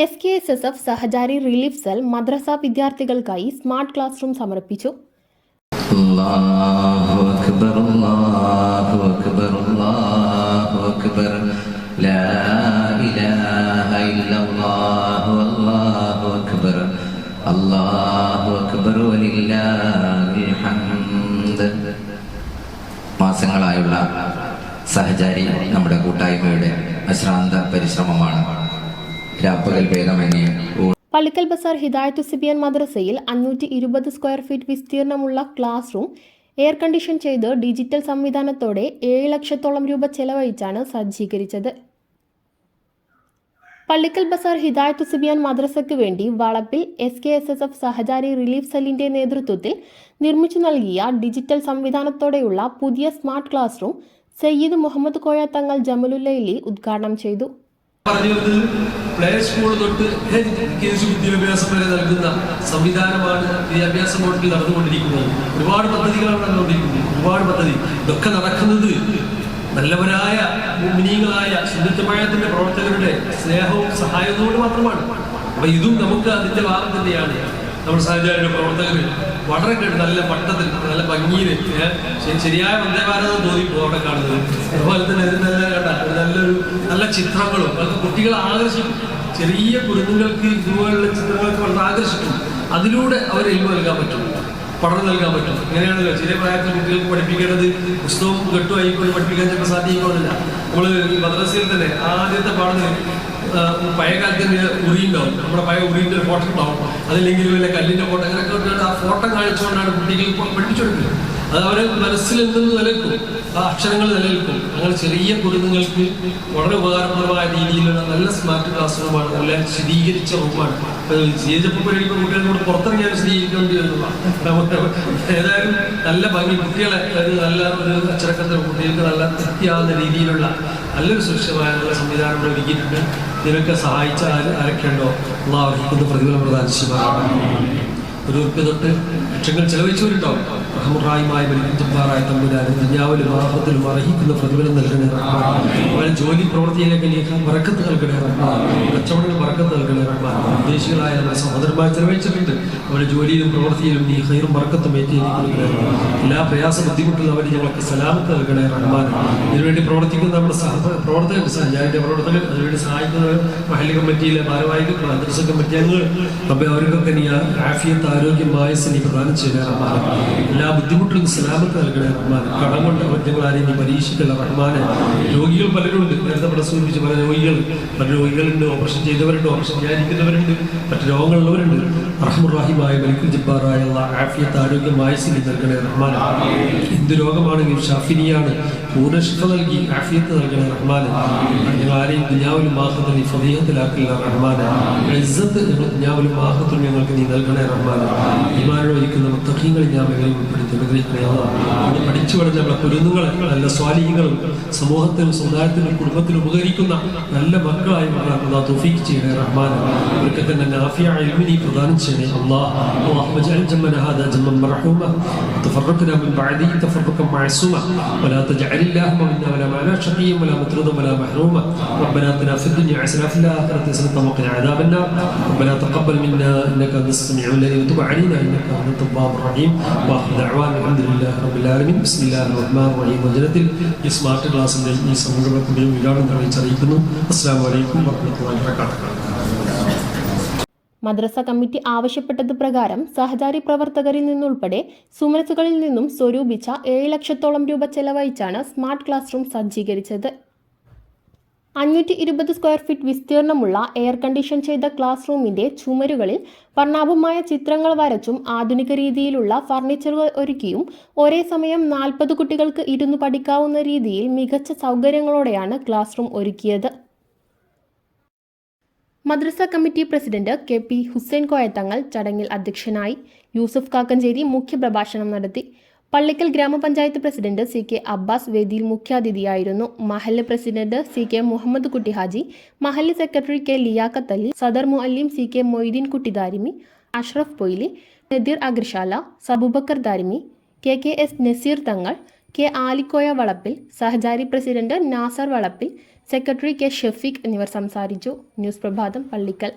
SKSSF സഹചാരി relief cell മദ്രസ വിദ്യാർത്ഥികൾക്കായി smart class room സമർപ്പിച്ചു. അല്ലാഹു അക്ബർ അല്ലാഹു അക്ബർ അല്ലാഹു അക്ബർ ലാ ഇലാഹ ഇല്ലല്ലാഹു അല്ലാഹു അക്ബർ അല്ലാഹു അക്ബർ വലില്ലാഹിൽ ഹംദ്. മാസങ്ങളായുള്ള സഹചാരി നമ്മുടെ കൂട്ടായ്മയുടെ അശ്രാന്ത പരിശ്രമമാണ്. പള്ളിക്കൽ ബസാർ ഹിദായത്തു സിബിയൻ മദ്രസയിൽ 520 സ്ക്വയർ ഫീറ്റ് വിസ്തീർണമുള്ള ക്ലാസ് റൂം എയർ കണ്ടീഷൻ ചെയ്ത് ഡിജിറ്റൽ സംവിധാനത്തോടെ 7 ലക്ഷത്തോളം രൂപ ചെലവഴിച്ചാണ് സജ്ജീകരിച്ചത്. പള്ളിക്കൽ ബസാർ ഹിദായത്തു സിബിയൻ മദ്രസയ്ക്ക് വേണ്ടി വളപ്പിൽ SKSSF സഹചാരി റിലീഫ് സെല്ലിന്റെ നേതൃത്വത്തിൽ നിർമ്മിച്ചു നൽകിയ ഡിജിറ്റൽ സംവിധാനത്തോടെയുള്ള പുതിയ smart class room Sayyid Muhammad Koya Thangal Jamalullaili ഉദ്ഘാടനം ചെയ്തു. പ്ലേ സ്കൂൾ തൊട്ട് വിദ്യാഭ്യാസം വരെ നൽകുന്ന സംവിധാനമാണ് വിദ്യാഭ്യാസ ബോർഡിൽ നടന്നുകൊണ്ടിരിക്കുന്നത്. ഒരുപാട് പദ്ധതികളാണ് നടന്നുകൊണ്ടിരിക്കുന്നത്. ഒരുപാട് പദ്ധതി ഇതൊക്കെ നടക്കുന്നത് നല്ലവരായ മുഅ്മിനീങ്ങളായ സുന്നത്തുമായത്തിന്റെ പ്രവർത്തകരുടെ സ്നേഹവും സഹായവും കൊണ്ട് മാത്രമാണ്. അപ്പൊ ഇതും നമുക്ക് അതിന്റെ ഭാഗം തന്നെയാണ്. നമ്മുടെ സഹചാരിയുടെ പ്രവർത്തകർ വളരെ നല്ല മട്ടത്തിൽ നല്ല ഭംഗിയിൽ ശരിയായ വന്ദേ ഭാരതം തോന്നിപ്പോ അവിടെ കാണുന്നത്. അതുപോലെ തന്നെ നല്ല ചിത്രങ്ങളും അതൊക്കെ കുട്ടികളെ ആകർഷിക്കും. ചെറിയ കുരുന്നുകൾക്ക് ഇതുപോലുള്ള ചിത്രങ്ങൾക്ക് വളരെ ആകർഷിക്കും. അതിലൂടെ അവരെ ഇൽമ നൽകാൻ പറ്റും, പഠനം നൽകാൻ പറ്റും. ഇങ്ങനെയാണല്ലോ ചെറിയ പ്രായത്തിൽ കുട്ടികൾക്ക് പഠിപ്പിക്കേണ്ടത്. പുസ്തകവും കെട്ടുമായിക്കൊണ്ട് പഠിപ്പിക്കാൻ ചിലപ്പോൾ സാധിക്കുന്നില്ല. നമ്മൾ മദ്രസയിൽ തന്നെ ആദ്യത്തെ പാഠത്തിൽ പഴയ കാലത്ത് ഉറി ഉണ്ടാവും. നമ്മുടെ പഴയ ഉറിന്റെ ഫോട്ടോ ഉണ്ടാവും. അതല്ലെങ്കിൽ വല്ല കല്ലിന്റെ ഫോട്ടോ, അങ്ങനെയൊക്കെ ആ ഫോട്ടോ കാണിച്ചുകൊണ്ടാണ് കുട്ടികൾ പഠിപ്പിച്ചു കൊടുക്കുന്നത്. അത് അവരെ മനസ്സിൽ എന്തെന്ന് നിലനിൽക്കും, ആ അക്ഷരങ്ങൾ നിലനിൽക്കും. അങ്ങനെ ചെറിയ കുരുന്നുകൾക്ക് വളരെ ഉപകാരപ്രദമായ രീതിയിലുള്ള നല്ല സ്മാർട്ട് ക്ലാസ് റൂമാണ്, നല്ല ശീതീകരിച്ച റൂമാണ്. സ്റ്റേജപ്പ് കഴിയുമ്പോൾ കുട്ടികളോട് പുറത്തിറങ്ങിയാൽ ശീതീകരിക്കേണ്ടി വരുന്നു. ഏതായാലും നല്ല ഭംഗി, കുട്ടികളെ നല്ല ഒരു അച്ചടക്കത്തിൽ കുട്ടികൾക്ക് നല്ല തൃപ്തിയാകുന്ന രീതിയിലുള്ള നല്ലൊരു സുരക്ഷിതമായ നല്ല സംവിധാനം ഒരുക്കിയിട്ടുണ്ട്. ഇതിനൊക്കെ സഹായിച്ച ആരൊക്കെയുണ്ടോ അള്ളാഹു അർഹിക്കുന്ന പ്രതിഫലം പ്രദാനം ചെയ്യുമാറാകട്ടെ. ഒരു ഉറുപ്പ്യ തൊട്ട് ലക്ഷങ്ങൾ ചെലവഴിച്ചവരുണ്ടാവും. റഹ്മുറാഹിമായ ജബ്ബാറായ തമ്പുരാന് ദുനിയാവിലും ആഖിറത്തിലും അർഹിക്കുന്ന പ്രതിഫലം നൽകണേ റഹ്മാൻ. അവരെ ജോലി പ്രവർത്തിയിലേക്ക് നീ ബറക്കത്ത് നൽകണേ റഹ്മാൻ. കച്ചവടങ്ങൾ ബറക്കത്ത് നൽകണേ റഹ്മാൻ. വിദേശികളായ നമ്മുടെ സഹോദരന്മാർ ചെലവഴിച്ചിട്ടുണ്ട്. അവരുടെ ജോലിയിലും പ്രവൃത്തിയിലും നീ ഖൈറും ബറക്കത്തും ഏറ്റിരിക്കണേ. എല്ലാ പ്രയാസ ബുദ്ധിമുട്ടും അവർ ഞങ്ങൾക്ക് സലാമത്ത് നൽകണേ റഹ്മാൻ. ഇതിനുവേണ്ടി പ്രവർത്തിക്കുന്ന നമ്മുടെ പ്രവർത്തകർ, സഹചാരിയുടെ പ്രവർത്തകർ, അതിനുവേണ്ടി സഹായിക്കുന്നവർ, മഹല്ല് കമ്മിറ്റിയിലെ ഭാരവാഹികൾ, മദ്രസ കമ്മിറ്റി അംഗങ്ങൾ, അവർക്കൊക്കെ നീ ആഫിയത്ത് ആരോഗ്യം ആയുസ്സ് നീ പ്രദാനം ചെയ്യണേ റഹ്മാൻ. എല്ലാ ബുദ്ധിമുട്ടിലും സലാമത്ത് നൽകണേ റഹ്മാൻ. കടം കൊണ്ട് ഞങ്ങൾ ആരെയും നീ പരീക്ഷിക്കല റഹ്മാനെ. രോഗികൾ പലരുണ്ട്, നേരത്തെ പ്രസൂരിപ്പിച്ച് പല രോഗികളുണ്ട്, ഓപ്പറേഷൻ ചെയ്തവരുണ്ട്, ഓപ്പറേഷൻ ചെയ്യാതിരിക്കുന്നവരുണ്ട്, മറ്റു രോഗങ്ങളുള്ളവരുണ്ട്. റഹ്മുറാഹിമായ മലിക്കുൽ ജബ്ബാറായ ആഫിയത്ത് ആരോഗ്യം ആയുസ്സ് നീ നൽകണേ റഹ്മാൻ. എന്ത് രോഗമാണെങ്കിലും ഷാഫിനിയാണ്, പൂർണ്ണ ശിഫ നൽകി ആഫിയത്ത് നൽകണേ റഹ്മാൻ. ഞങ്ങൾ ആരെയും ദുനിയാവിലും ആഖിറത്തിലും നീ ഫളീഹത്തിലാക്കില്ല റഹ്മാൻ. ഇസ്സത്ത് ഞങ്ങൾ ദുനിയാവിലും ആഖിറത്തിലും ഞങ്ങൾക്ക് നീ നൽകണേ റഹ്മാൻ. ഈമാനോടിക്കുന്ന മുത്തഖീങ്ങളിൽ ഞാൻ ഉൾപ്പെടുത്തി അനുഗ്രഹിക്കണേ. അത് പഠിച്ചു വളർന്ന നമ്മളെ കുരുന്നുകളെ നല്ല സ്വാലിഹികളും സമൂഹത്തിനും സമുദായത്തിനും കുടുംബത്തിനും ഉപകരിക്കുന്ന നല്ല മക്കളായി മാറാൻ അല്ലാഹു തൗഫീഖ് ചെയ്യണേ റഹ്മാൻ. അവർക്ക് തന്നെ നാഫിയായ ഇൽമ നീ പ്രദാനം ചെയ്യണേ അല്ലാഹ്. اللهم اجعل جمعنا هذا جمعا مرحوما وتفرقنا من بعده تفرقا معصوما ولا تجعل اللهم منا ولا معنا شقيا ولا مطردا ولا محروما. ربنا اتنا في الدنيا حسنه وفي الاخره حسنه وقنا عذاب النار. ربنا تقبل منا انك انت السميع العليم وتب علينا انك انت التواب الرحيم. واخر دعوانا الحمد لله رب العالمين. بسم الله الرحمن الرحيم. വചനത്തിൽ ഈ സ്മാർട്ട് ക്ലാസിന്റെ ഈ സംരംഭത്തിന്റെ ഉദ്ഘാടനം നിർവഹിച്ചറിയിക്കുന്നു. അസ്സലാമു അലൈക്കും വറഹ്മത്തുള്ളാഹി വബറകാതുഹു. മദ്രസ കമ്മിറ്റി ആവശ്യപ്പെട്ടത് പ്രകാരം സഹചാരി പ്രവർത്തകരിൽ നിന്നുൾപ്പെടെ സുമനസുകളിൽ നിന്നും സ്വരൂപിച്ച 7 ലക്ഷത്തോളം രൂപ ചെലവഴിച്ചാണ് സ്മാർട്ട് ക്ലാസ് റൂം സജ്ജീകരിച്ചത്. 520 സ്ക്വയർ ഫീറ്റ് വിസ്തീർണമുള്ള എയർ കണ്ടീഷൻ ചെയ്ത ക്ലാസ് റൂമിന്റെ ചുമരുകളിൽ വർണ്ണാഭമായ ചിത്രങ്ങൾ വരച്ചും ആധുനിക രീതിയിലുള്ള ഫർണിച്ചറുകൾ ഒരുക്കിയും ഒരേ സമയം 40 കുട്ടികൾക്ക് ഇരുന്ന് പഠിക്കാവുന്ന രീതിയിൽ മികച്ച സൗകര്യങ്ങളോടെയാണ് ക്ലാസ് റൂം ഒരുക്കിയത്. Madrasa committee president KP Hussain Koyathangal ചടങ്ങിൽ അധ്യക്ഷനായി. യൂസഫ് കാക്കഞ്ചേരി മുഖ്യപ്രഭാഷണം നടത്തി. പള്ളിക്കൽ ഗ്രാമപഞ്ചായത്ത് പ്രസിഡന്റ് CK അബ്ബാസ് വേദിയിൽ മുഖ്യാതിഥിയായിരുന്നു. മഹല്ല് പ്രസിഡന്റ് CK മുഹമ്മദ് കുട്ടി ഹാജി, മഹല്ല് സെക്രട്ടറി K ലിയാഖത്ത് അലി, സദർ മുഅല്ലിം CK മൊയ്തീൻ കുട്ടി ദാരിമി, അഷ്റഫ് പൊയ്ലി, നദീർ അഗ്രശാല, അബൂബക്കർ ദാരിമി, KKS നസീർ തങ്ങൾ, K ആലിക്കോയ വളപ്പിൽ, സഹചാരി പ്രസിഡന്റ് നാസർ വളപ്പിൽ, സെക്രട്ടറി K ഷഫീഖ് എന്നിവർ സംസാരിച്ചു. ന്യൂസ് പ്രഭാതം, പള്ളിക്കൽ.